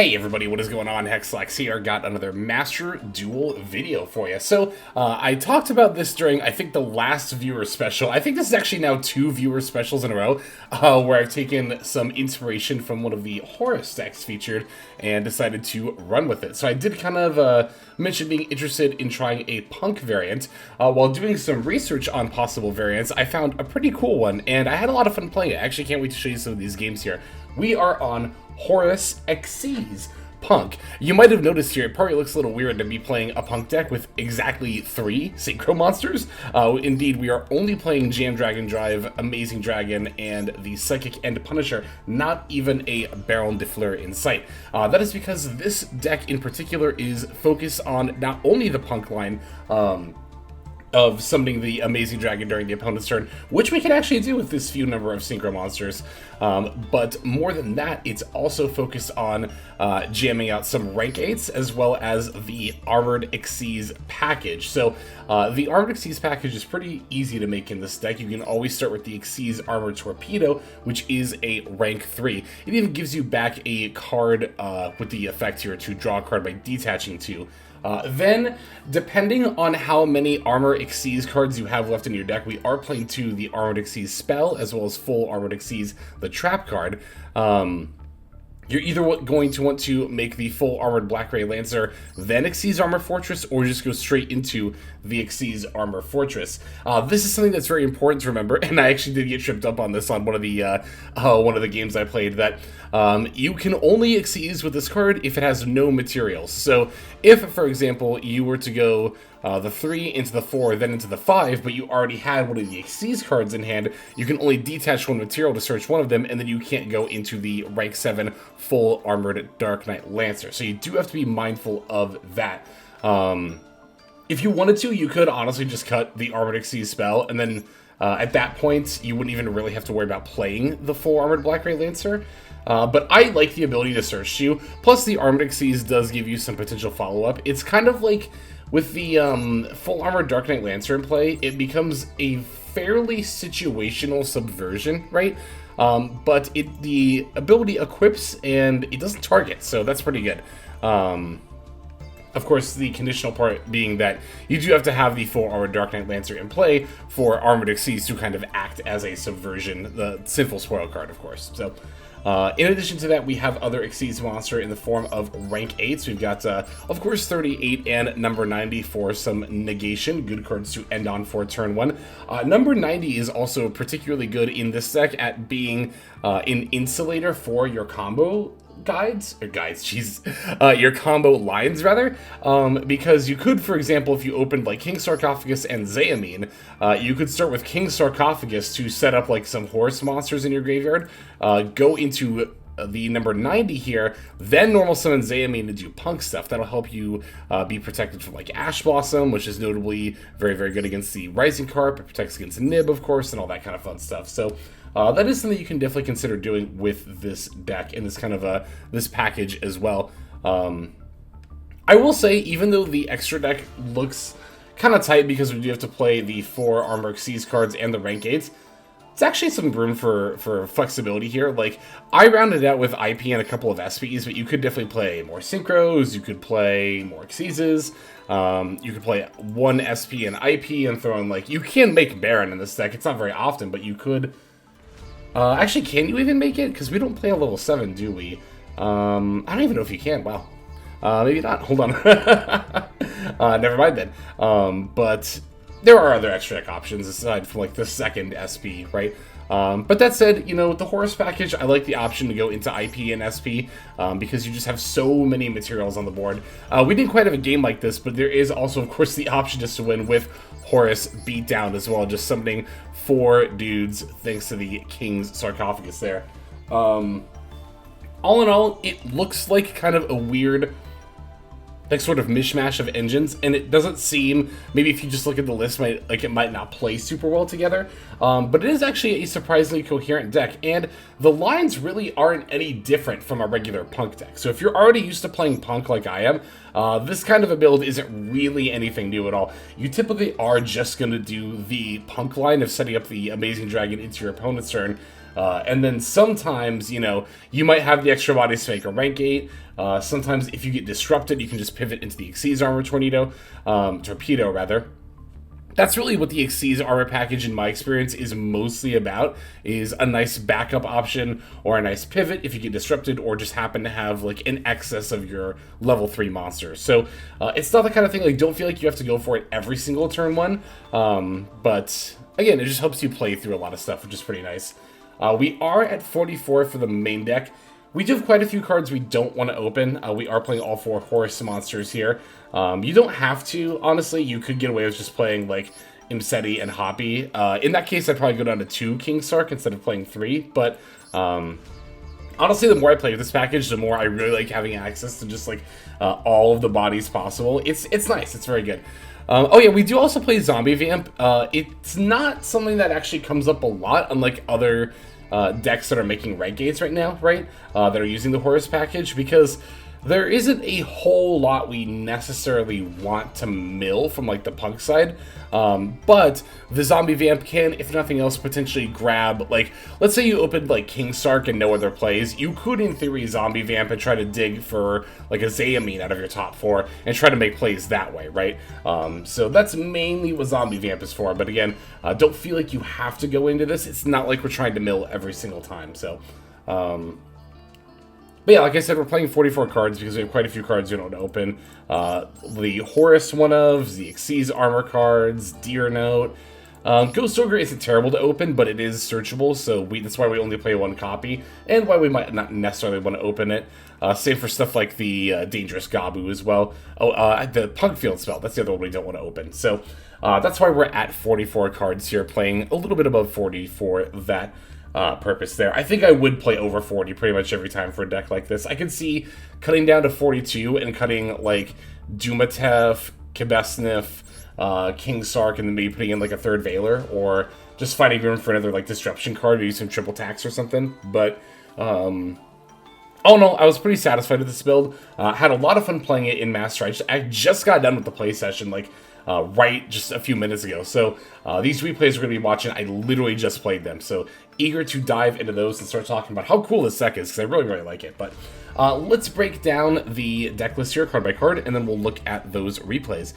Hey everybody, what is going on? Hexlax here. Got another Master Duel video for you. So, I talked about this during, I think, the last viewer special. I think this is actually now 2 viewer specials in a row, where I've taken some inspiration from one of the Horus decks featured and decided to run with it. So I did kind of mention being interested in trying a P.U.N.K variant. While doing some research on possible variants, I found a pretty cool one, and I had a lot of fun playing it. I actually can't wait to show you some of these games here. We are on Horus Xyz P.U.N.K. You might have noticed here, it probably looks a little weird to be playing a P.U.N.K deck with exactly 3 Synchro monsters. Indeed, we are only playing Jam Dragon Drive, Amazing Dragon, and the Psychic and Punisher, not even a Baron de Fleur in sight. That is because this deck in particular is focused on not only the P.U.N.K line, of summoning the Amazing Dragon during the opponent's turn, which we can actually do with this few number of Synchro monsters. But more than that, it's also focused on jamming out some rank 8s as well as the Armored Xyz package. So the Armored Xyz package is pretty easy to make in this deck. You can always start with the Xyz Armored Torpedo, which is a rank 3. It even gives you back a card with the effect here to draw a card by detaching 2. Then, depending on how many Armor Xyz cards you have left in your deck, we are playing the Armored Xyz spell, as well as full Armored Xyz, the trap card. You're either going to want to make the full Armored Black Ray Lancer, then Xyz Armor Fortress, or just go straight into the Xyz Armor Fortress. This is something that's very important to remember, and I actually did get tripped up on this on one of the games I played, that you can only Xyz with this card if it has no materials. So if, for example, you were to go the 3 into the 4, then into the 5, but you already had one of the Xyz cards in hand, you can only detach one material to search one of them, and then you can't go into the rank 7 full Armored Dark Knight Lancer. So you do have to be mindful of that. If you wanted to, you could honestly just cut the Armored Xyz spell, and then at that point, you wouldn't even really have to worry about playing the full Armored Black Ray Lancer. But I like the ability to search you. Plus, the Armored Xyz does give you some potential follow-up. It's kind of like with the full Armored Dark Knight Lancer in play, it becomes a fairly situational subversion, right? But the ability equips and it doesn't target, so that's pretty good. Of course, the conditional part being that you do have to have the full Armored Dark Knight Lancer in play for Armored Xyz to kind of act as a subversion, the Sinful Spoil card, of course. So, in addition to that, we have other Xyz monster in the form of rank 8s. We've got, of course, 38 and number 90 for some negation. Good cards to end on for turn 1. Number 90 is also particularly good in this deck at being an insulator for your combo your combo lines, rather, because you could, for example, if you opened like King Sarcophagus and Xayamine, you could start with King Sarcophagus to set up like some Horus monsters in your graveyard, go into the number 90 here, then normal summon Xayamine to do P.U.N.K stuff. That'll help you be protected from like Ash Blossom, which is notably very, very good against the Rising Carp. It protects against Nib, of course, and all that kind of fun stuff. So that is something you can definitely consider doing with this deck and this kind of this package as well. I will say, even though the extra deck looks kind of tight because we do have to play the 4 Armor Xyz cards and the rank 8s, it's actually some room for flexibility here. Like, I rounded out with IP and a couple of SPs, but you could definitely play more Synchros, you could play more Xyzs, you could play 1 SP and IP and throw in, like, you can make Baron in this deck. It's not very often, but you could. Actually, can you even make it? Because we don't play a level 7, do we? I don't even know if you can. Wow. Maybe not. Hold on. Never mind then. But there are other extra deck options aside from like the second SP, right? But that said, you know, with the Horus package, I like the option to go into IP and SP because you just have so many materials on the board. We didn't quite have a game like this, but there is also, of course, the option just to win with Horus Beatdown as well, just summoning 4 dudes thanks to the King's Sarcophagus there. All in all, it looks like kind of a weird, like, sort of mishmash of engines, and it doesn't seem, maybe if you just look at the list, it might not play super well together, but it is actually a surprisingly coherent deck, and the lines really aren't any different from a regular P.U.N.K deck. So if you're already used to playing P.U.N.K like I am, this kind of a build isn't really anything new at all. You typically are just going to do the P.U.N.K line of setting up the Amazing Dragon into your opponent's turn, And then sometimes, you know, you might have the extra bodies to make a rank 8. Sometimes if you get disrupted, you can just pivot into the Xyz armor torpedo rather. That's really what the Xyz armor package, in my experience, is mostly about, is a nice backup option or a nice pivot if you get disrupted or just happen to have like an excess of your level 3 monsters. So it's not the kind of thing, like, don't feel like you have to go for it every single turn one, but again, it just helps you play through a lot of stuff, which is pretty nice. We are at 44 for the main deck. We do have quite a few cards we don't want to open. We are playing all 4 Horus monsters here. You don't have to, honestly. You could get away with just playing, like, Imseti and Hoppy. In that case, I'd probably go down to 2 King Sark instead of playing 3. But, honestly, the more I play with this package, the more I really like having access to just, like, all of the bodies possible. It's nice. It's very good. Oh yeah, we do also play Zombie Vamp. It's not something that actually comes up a lot, unlike other decks that are making rank 8s right now, right? That are using the Horus package, because there isn't a whole lot we necessarily want to mill from, like, the P.U.N.K side. But the Zombie Vamp can, if nothing else, potentially grab, like, let's say you opened, like, King Sark and no other plays. You could, in theory, Zombie Vamp and try to dig for, like, a Zayamine out of your top 4 and try to make plays that way, right? So that's mainly what Zombie Vamp is for. But again, don't feel like you have to go into this. It's not like we're trying to mill every single time, so... But yeah, like I said, we're playing 44 cards because we have quite a few cards we don't want to open. The Horus one-ofs, the Xyz armor cards, Deer Note. Ghost Ogre isn't terrible to open, but it is searchable, so that's why we only play 1 copy, and why we might not necessarily want to open it. Same for stuff like the Dangerous Gabu as well. Oh, the P.U.N.K Field Spell, that's the other one we don't want to open. So that's why we're at 44 cards here, playing a little bit above 40 for that purpose there. I think I would play over 40 pretty much every time for a deck like this. I could see cutting down to 42 and cutting, like, Dumatef, Kibesnif, King Sark, and then maybe putting in, like, a 3rd Veiler, or just finding room for another, like, Disruption card or use some triple tax or something. But, oh no, I was pretty satisfied with this build. Had a lot of fun playing it in Master. I just got done with the play session, like, right just a few minutes ago. So these replays we're going to be watching, I literally just played them. So eager to dive into those and start talking about how cool this deck is, because I really, really like it. But let's break down the deck list here, card by card, and then we'll look at those replays.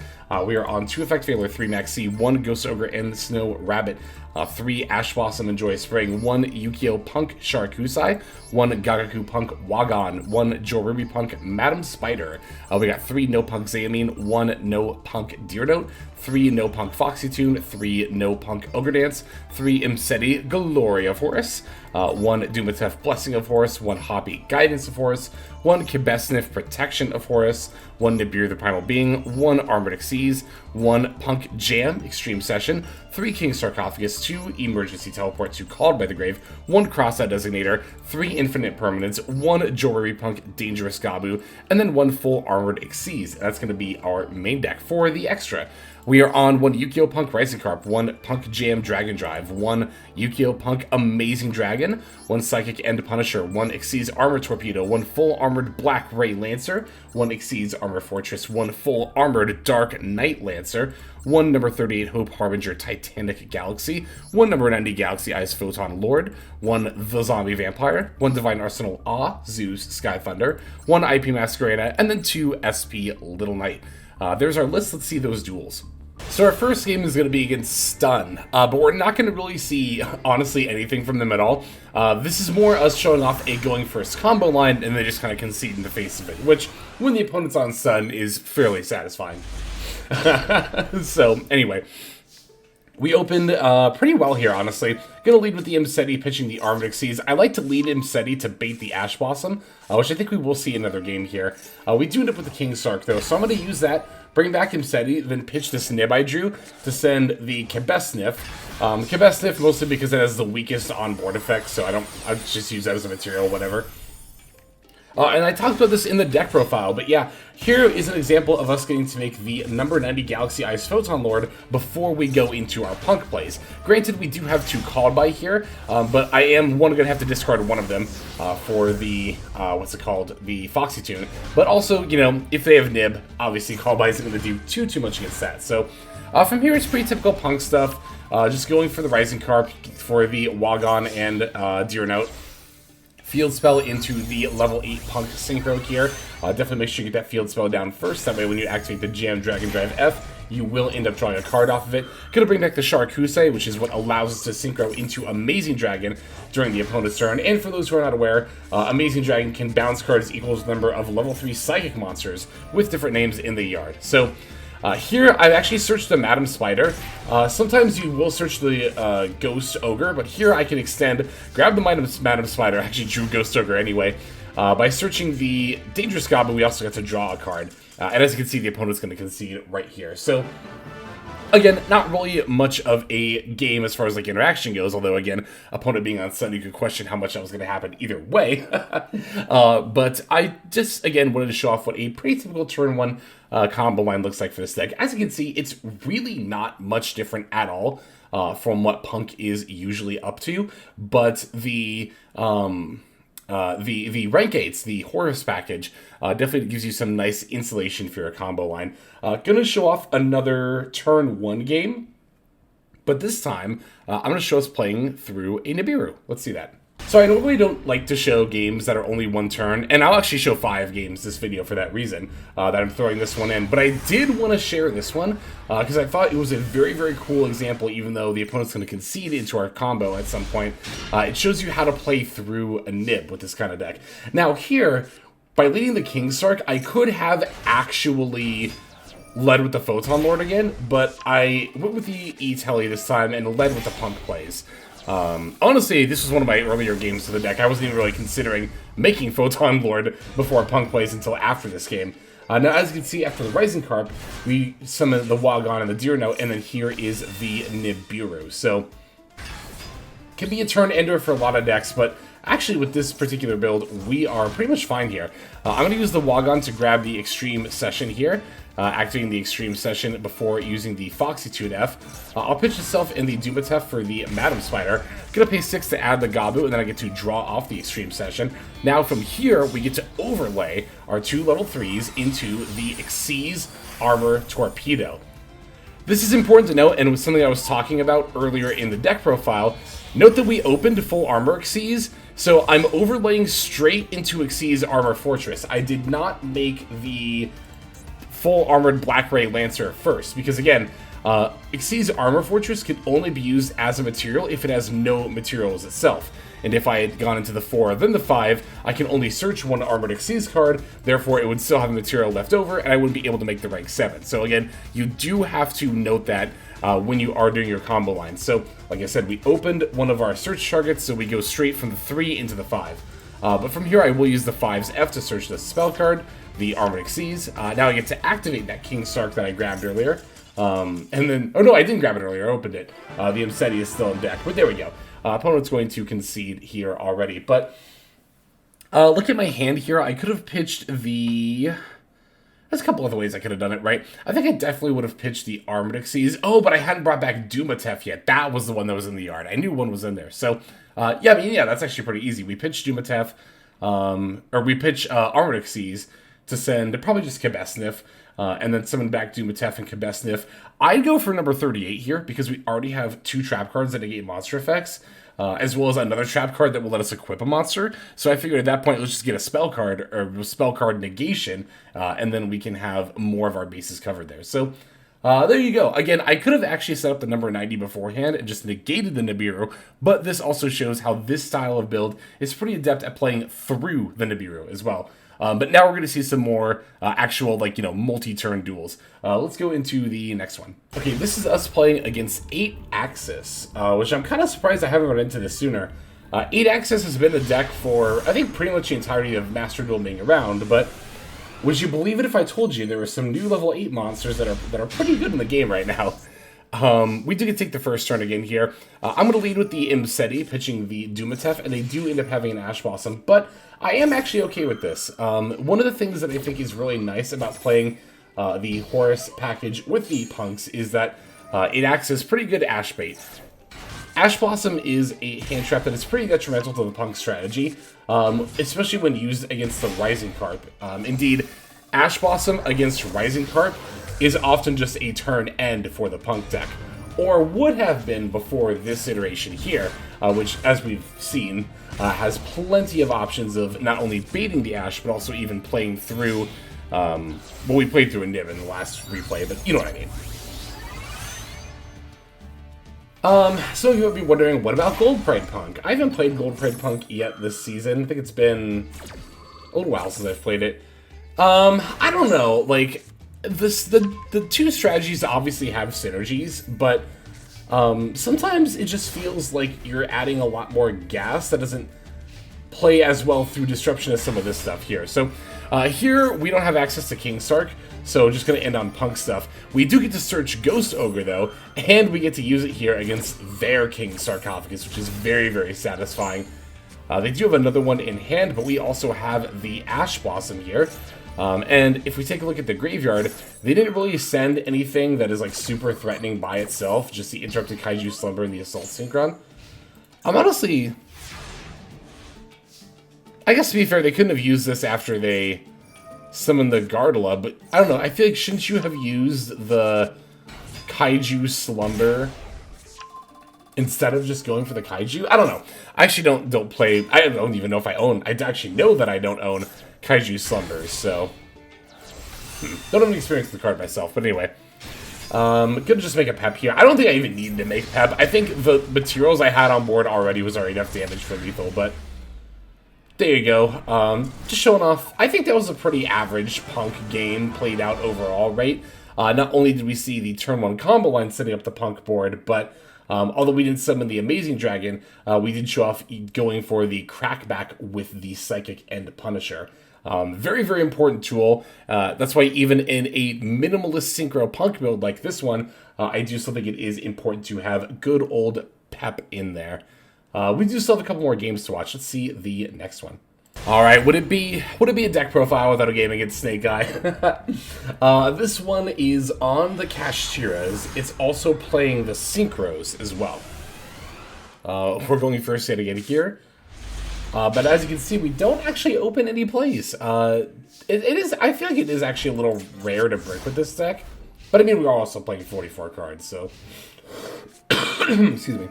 We are on 2 Effect Veiler, 3 Maxi, 1 Ghost Ogre and Snow Rabbit, 3 Ash Blossom and Joy Spring, 1 Yukio P.U.N.K Sharakusai, 1 Gagaku P.U.N.K Wagon, 1 Jorubi P.U.N.K Madam Spider. We got 3 No P.U.N.K Zayamine, 1 No P.U.N.K Deer Note, 3 No P.U.N.K Foxy Tune, 3 No P.U.N.K Ogre Dance, 3 Imseti Glory of Horus, 1 Dumatef Blessing of Horus, 1 Hoppy Guidance of Horus, 1 Kibesnif Protection of Horus, 1 Nibiru the Primal Being, 1 Armored Xyz, 1 P.U.N.K Jam Extreme Session, 3 King Sarcophagus, 2 Emergency Teleport, 2 Called by the Grave, 1 Cross-Out Designator, 3 Infinite Permanents, 1 Jewelry P.U.N.K Dangerous Gabu, and then 1 Full Armored Xyz. That's going to be our main deck for the extra. We are on 1 Yukio P.U.N.K Rising Carp, 1 P.U.N.K Jam Dragon Drive, 1 Yukio P.U.N.K Amazing Dragon, 1 Psychic End Punisher, 1 Xyz Armor Torpedo, 1 Full Armored Black Ray Lancer, 1 Xyz Armor Fortress, 1 Full Armored Dark Knight Lancer, 1 number 38 Hope Harbinger Titanic Galaxy, 1 number 90 Galaxy Eyes Photon Lord, 1 The Zombie Vampire, 1 Divine Arsenal Ah, Zeus Sky Thunder, 1 IP Masquerada, and then 2 SP Little Knight. There's our list. Let's see those duels. So our first game is going to be against Stun, but we're not going to really see, honestly, anything from them at all. This is more us showing off a going first combo line and then just kind of concede in the face of it, which, when the opponent's on Stun, is fairly satisfying. So, anyway, we opened pretty well here, honestly. Gonna lead with the Imseti pitching the Armored Xyz. I like to lead Imseti to bait the Ash Blossom, which I think we will see another game here. We do end up with the King Sark, though, so I'm going to use that, bring back Imseti, then pitch this Nib I drew to send the Kibesnif. Kibesnif mostly because it has the weakest on-board effect, so I just use that as a material, whatever. And I talked about this in the deck profile, but yeah, here is an example of us getting to make the number 90 Galaxy Eyes Photon Lord before we go into our P.U.N.K plays. Granted, we do have 2 called by here, but I am going to have to discard one of them for the, the Foxy Tune. But also, you know, if they have Nib, obviously called by isn't going to do too much against that. So from here, it's pretty typical P.U.N.K stuff. just going for the Rising Carp for the Wagon and Deer Note. Field spell into the level 8 Punk Synchro here. Definitely make sure you get that field spell down first. That way when you activate the Jam Dragon Drive F, you will end up drawing a card off of it. Gonna bring back the Sharkusei, which is what allows us to synchro into Amazing Dragon during the opponent's turn. And for those who are not aware, Amazing Dragon can bounce cards equal to the number of level 3 Psychic monsters with different names in the yard. So here, I've actually searched the Madam Spider. Sometimes you will search the Ghost Ogre, but here I can extend, grab the Madam Spider, I actually drew Ghost Ogre anyway. By searching the Dangerous Goblin, we also got to draw a card. And as you can see, the opponent's going to concede right here. So, again, not really much of a game as far as like interaction goes, although again, opponent being on Sun, you could question how much that was going to happen either way. But I just, again, wanted to show off what a pretty typical turn 1 combo line looks like for this deck. As you can see, it's really not much different at all from what Punk is usually up to, but the rank 8s, the Horus package, definitely gives you some nice insulation for your combo line. Gonna show off another turn 1 game, but this time I'm gonna show us playing through a Nibiru. Let's see that. So I normally don't like to show games that are only 1 turn, and I'll actually show 5 games this video for that reason, that I'm throwing this one in. But I did want to share this one, because I thought it was a very, very cool example, even though the opponent's going to concede into our combo at some point. It shows you how to play through a Nib with this kind of deck. Now here, by leading the Kingsark, I could have actually led with the Photon Lord again, but I went with the E-Telly this time and led with the Punk plays. Honestly, this was one of my earlier games to the deck. I wasn't even really considering making Photon Lord before Punk plays until after this game. Now, as you can see, after the Rising Carp, we summon the Wagon and the Deer Note, and then here is the Nibiru. So, can be a turn ender for a lot of decks, but actually with this particular build, we are pretty much fine here. I'm going to use the Wagon to grab the Extreme Session here. Activating the Extreme Session before using the Foxy Tune F. I'll pitch itself in the Dumatef for the Madam Spider. Gonna pay 6 to add the Gabu, and then I get to draw off the Extreme Session. Now from here, we get to overlay our 2 level 3s into the Xyz Armor Torpedo. This is important to note, and it was something I was talking about earlier in the deck profile. Note that we opened full armor Xyz, so I'm overlaying straight into Xyz Armor Fortress. I did not make the full armored Black Ray Lancer first, because again, Xyz Armor Fortress can only be used as a material if it has no materials itself. And if I had gone into the 4 then the 5, I can only search 1 armored Xyz card, therefore it would still have material left over, and I wouldn't be able to make the rank 7. So again, you do have to note that when you are doing your combo line. So, like I said, we opened one of our search targets, so we go straight from the 3 into the 5. But from here, I will use the 5's F to search the spell card, the Armored Xyz. Now I get to activate that Kingsark that I grabbed earlier. And then, oh no, I didn't grab it earlier, I opened it. The Imseti is still in deck, but there we go. Opponent's going to concede here already. But look at my hand here. I could have pitched the... There's a couple other ways I could have done it, right? I think I definitely would have pitched the Armored Xyz. Oh, but I hadn't brought back Dumatef yet. That was the one that was in the yard. I knew one was in there. So, yeah, I mean, yeah, that's actually pretty easy. We pitch Dumatef, or we pitch Armored Xyz to send probably just Kabesnif, and then summon back Dumatef and Kabesnif. I'd go for number 38 here, because we already have 2 trap cards that negate monster effects, as well as another trap card that will let us equip a monster. So I figured at that point, let's just get a spell card, or a spell card negation, and then we can have more of our bases covered there. So there you go. Again, I could have actually set up the number 90 beforehand and just negated the Nibiru, but this also shows how this style of build is pretty adept at playing through the Nibiru as well. But now we're going to see some more actual, like, multi-turn duels. Let's go into the next one. Okay, this is us playing against 8-Axis, which I'm kind of surprised I haven't run into this sooner. 8-Axis has been a deck for, I think, pretty much the entirety of Master Duel being around, but would you believe it if I told you there were some new level 8 monsters that are pretty good in the game right now? We do get to take the first turn again here. I'm going to lead with the Imseti, pitching the Dumatef, and they do end up having an Ash Blossom, but I am actually okay with this. One of the things that I think is really nice about playing the Horus package with the Punks is that it acts as pretty good Ash bait. Ash Blossom is a hand trap that is pretty detrimental to the Punk strategy, especially when used against the Rising Carp. Indeed, Ash Blossom against Rising Carp is often just a turn end for the Punk deck. or would have been before this iteration here, which, as we've seen, has plenty of options of not only baiting the Ashe, but also even playing through, well, we played through a Nib in the last replay, but you know what I mean. So you might be wondering, what about Gold Pride Punk? I haven't played Gold Pride Punk yet this season. I think it's been a little while since I've played it. I don't know, like, the two strategies obviously have synergies, but sometimes it just feels like you're adding a lot more gas that doesn't play as well through disruption as some of this stuff here. So here we don't have access to King Sark, so just gonna end on Punk stuff. We do get to search Ghost Ogre though, and we get to use it here against their King Sarcophagus, which is very, very satisfying. They do have another one in hand, but we also have the Ash Blossom here. And if we take a look at the graveyard, they didn't really send anything that is like super threatening by itself, just the Interrupted Kaiju Slumber and the Assault Synchron. Honestly, I guess to be fair, they couldn't have used this after they summoned the Gardelah, but I don't know, I feel like shouldn't you have used the Kaiju Slumber instead of just going for the Kaiju? I don't know. I actually don't play, I don't even know if I own, I actually know that I don't own Kaiju Slumbers, so don't have any experience with the card myself, but anyway. Gonna just make a Pep here. I don't think I even needed to make Pep. I think the materials I had on board already was already enough damage for lethal, but there you go. Just showing off. I think that was a pretty average Punk game played out overall, right? Not only did we see the turn 1 combo line setting up the Punk board, but although we didn't summon the Amazing Dragon, we did show off going for the Crackback with the Psychic and Punisher. Very, very important tool. That's why even in a minimalist Synchro Punk build like this one, I do still think it is important to have good old Pep in there. We do still have a couple more games to watch. Let's see the next one. All right, would it be a deck profile without a game against Snake Eye? This one is on the Kashtiras. It's also playing the Synchros as well. We're going first yet again here. But as you can see, we don't actually open any plays. It is, I feel like it is actually a little rare to break with this deck. But I mean, we're also playing 44 cards, so... Excuse me.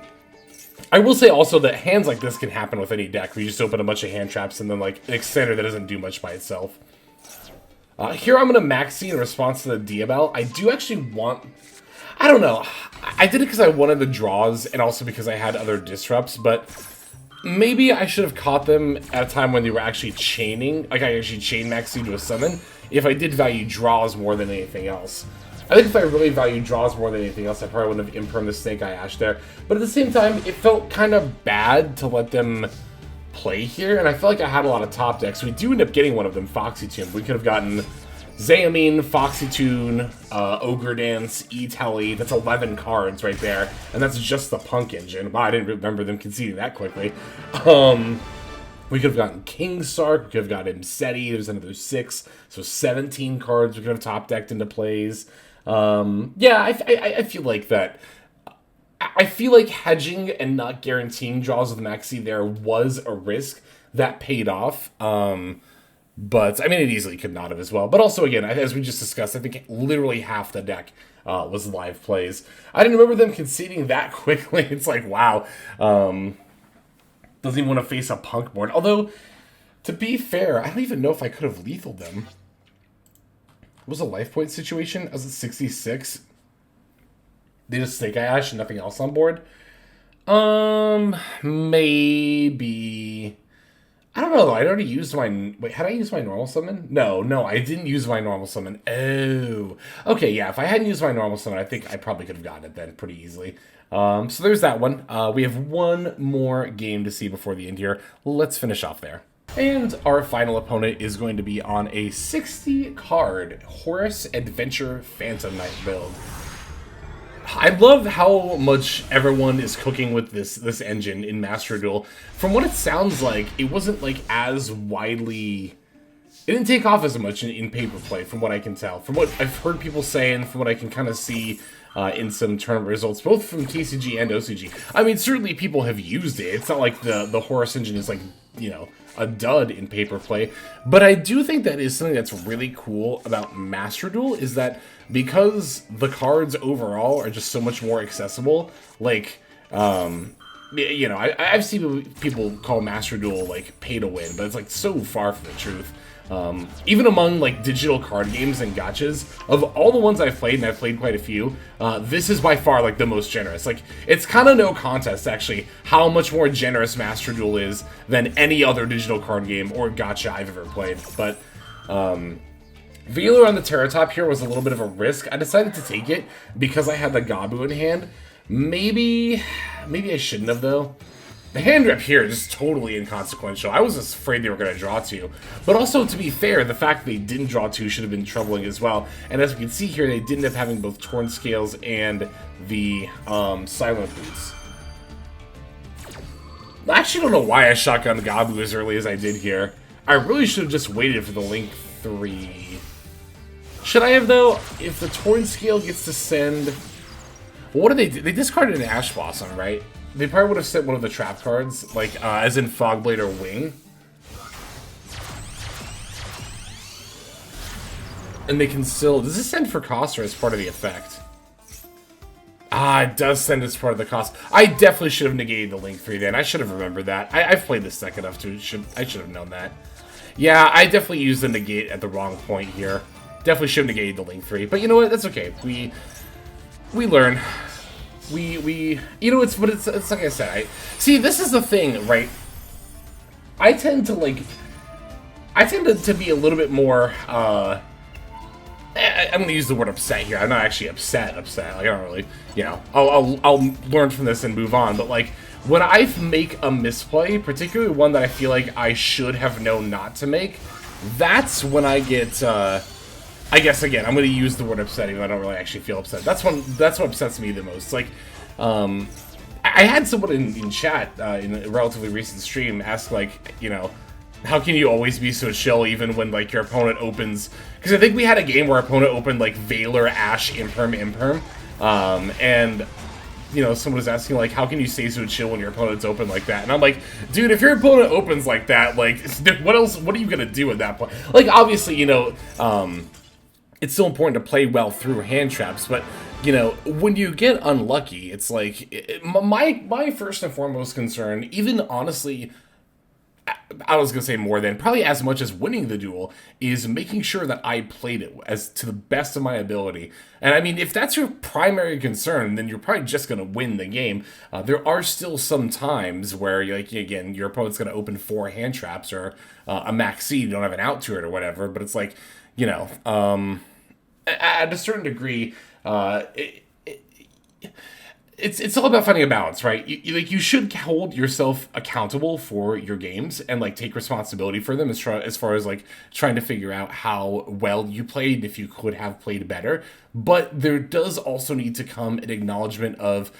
I will say also that hands like this can happen with any deck. We just open a bunch of hand traps and then like an extender that doesn't do much by itself. Here I'm going to Maxi in response to the Diabell. I do actually want... I don't know. I did it because I wanted the draws and also because I had other disrupts, but maybe I should have caught them at a time when they were actually chaining. Like I actually chained Maxi to a summon if I did value draws more than anything else. I think if I really value draws more than anything else, I probably wouldn't have impermed the Snake Eye Ash there. But at the same time, it felt kind of bad to let them play here, and I feel like I had a lot of top decks. We do end up getting one of them, Foxy Tune. We could have gotten Xayamine, Foxy Tune, Ogre Dance, E-Telly. That's 11 cards right there, and that's just the Punk engine. Wow, I didn't remember them conceding that quickly. We could have gotten King Sark, we could have gotten Seti, there's another 6, so 17 cards we could have top decked into plays. Yeah, I feel like that. I feel like hedging and not guaranteeing draws with Maxi there was a risk that paid off. But, I mean, it easily could not have as well. But also, again, as we just discussed, I think literally half the deck was live plays. I didn't remember them conceding that quickly. It's like, wow. Doesn't even want to face a Punk board. Although, to be fair, I don't even know if I could have lethaled them. What was a life point situation? I was at 66. They just Snake Eye Ash and nothing else on board? Maybe. I don't know. I'd already used my... Wait, had I used my normal summon? No, I didn't use my normal summon. Oh. Okay, yeah, if I hadn't used my normal summon, I think I probably could have gotten it then pretty easily. So there's that one. We have one more game to see before the end here. Let's finish off there. And our final opponent is going to be on a 60-card Horus Adventure Phantom Knight build. I love how much everyone is cooking with this engine in Master Duel. From what it sounds like, it wasn't like as widely it didn't take off as much in paper play, from what I can tell. From what I've heard people say, and from what I can kind of see in some tournament results, both from TCG and OCG. I mean, certainly people have used it. It's not like the Horus engine is like, you know, a dud in paper play. But I do think that is something that's really cool about Master Duel, is that because the cards overall are just so much more accessible, like, you know, I've seen people call Master Duel, like, pay to win, but it's, like, so far from the truth. Even among, like, digital card games and gachas, of all the ones I've played, and I've played quite a few, this is by far, like, the most generous. Like, it's kind of no contest, actually, how much more generous Master Duel is than any other digital card game or gacha I've ever played. But, Veiler on the Terratop here was a little bit of a risk. I decided to take it because I had the Gabu in hand. Maybe I shouldn't have, though. The hand rep here is just totally inconsequential. I was just afraid they were going to draw 2. But also, to be fair, the fact that they didn't draw 2 should have been troubling as well. And as we can see here, they did end up having both Torn Scales and the Silent Boots. I actually don't know why I shotgunned Gabu as early as I did here. I really should have just waited for the Link 3. Should I have, though? If the Torn Scale gets to send... Well, what did they do? They discarded an Ash Blossom, right? They probably would have sent one of the trap cards, like, as in Fogblade or Wing. And they can still... Does this send for cost or as part of the effect? Ah, it does send as part of the cost. I definitely should have negated the Link 3 then. I should have remembered that. I've played this deck enough to... I should have known that. Yeah, I definitely used the negate at the wrong point here. Definitely should have negated the Link 3. But you know what? That's okay. We learn. You know, it's like I said, see, this is the thing, right? I tend to be a little bit more, I'm gonna use the word upset here. I'm not actually upset. Like, I don't really, you know, I'll learn from this and move on, but like, when I make a misplay, particularly one that I feel like I should have known not to make, that's when I get, I guess, again, I'm going to use the word upset, even though I don't really actually feel upset. That's what upsets me the most. Like, I had someone in chat in a relatively recent stream ask, like, you know, how can you always be so chill even when, like, your opponent opens... Because I think we had a game where our opponent opened, like, Veiler, Ash, Imperm, and... You know, someone was asking, like, how can you stay so chill when your opponent's open like that? And I'm like, dude, if your opponent opens like that, like, what are you gonna do at that point? Like, obviously, you know, it's so important to play well through hand traps, but, you know, when you get unlucky, it's like, my first and foremost concern, even honestly, I was going to say more than, probably as much as winning the duel, is making sure that I played it as to the best of my ability. And I mean, if that's your primary concern, then you're probably just going to win the game. There are still some times where, like, again, your opponent's going to open 4 hand traps or a max seed, you don't have an out to it or whatever, but it's like, you know, at a certain degree, it's all about finding a balance, right? You should hold yourself accountable for your games and, like, take responsibility for them as far as, like, trying to figure out how well you played and if you could have played better. But there does also need to come an acknowledgement of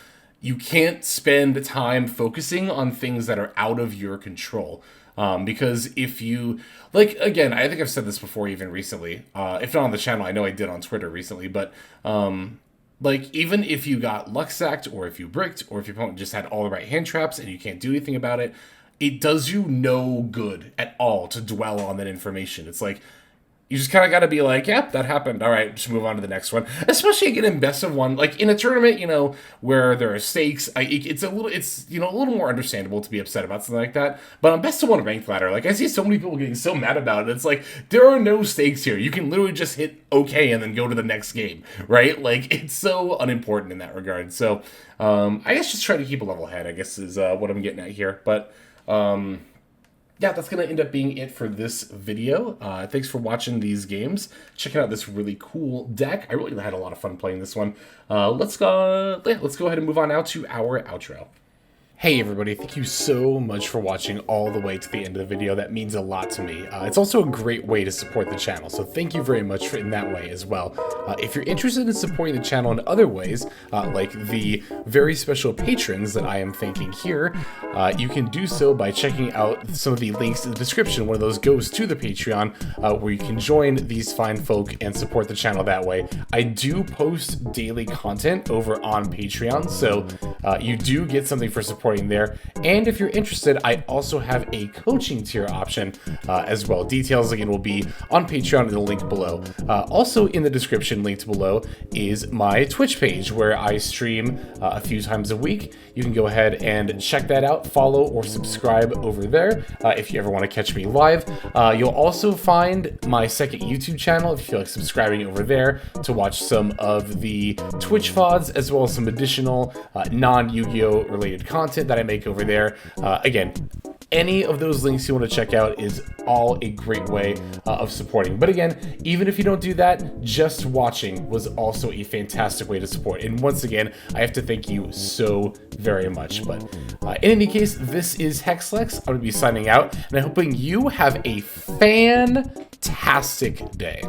you can't spend time focusing on things that are out of your control. Because if you, like, again, I think I've said this before even recently, if not on the channel, I know I did on Twitter recently, but, like, even if you got luck sacked, or if you bricked, or if your opponent just had all the right hand traps and you can't do anything about it, it does you no good at all to dwell on that information. It's like, you just kind of got to be like, yep, that happened. All right, just move on to the next one. Especially again in best of one, like in a tournament, you know, where there are stakes, it's you know, a little more understandable to be upset about something like that. But on best of one ranked ladder, like I see so many people getting so mad about it. It's like, there are no stakes here. You can literally just hit okay and then go to the next game, right? Like, it's so unimportant in that regard. So I guess just try to keep a level head, I guess, is what I'm getting at here. But yeah, that's going to end up being it for this video. Thanks for watching these games. Checking out this really cool deck. I really had a lot of fun playing this one. Let's go ahead and move on now to our outro. Hey everybody, thank you so much for watching all the way to the end of the video. That means a lot to me. It's also a great way to support the channel, so thank you very much in that way as well. If you're interested in supporting the channel in other ways, like the very special patrons that I am thanking here, you can do so by checking out some of the links in the description. One of those goes to the Patreon, where you can join these fine folk and support the channel that way. I do post daily content over on Patreon, so you do get something for supporting there. And if you're interested, I also have a coaching tier option as well. Details again will be on Patreon in the link below. Also in the description linked below is my Twitch page where I stream a few times a week. You can go ahead and check that out, follow or subscribe over there if you ever want to catch me live. You'll also find my second YouTube channel if you feel like subscribing over there to watch some of the Twitch VODs as well as some additional non-Yu-Gi-Oh related content that I make over there. Again, any of those links you want to check out is all a great way of supporting. But again, even if you don't do that, just watching was also a fantastic way to support. And once again, I have to thank you so very much. But in any case, this is Hexlex. I'm going to be signing out, and I'm hoping you have a fantastic day.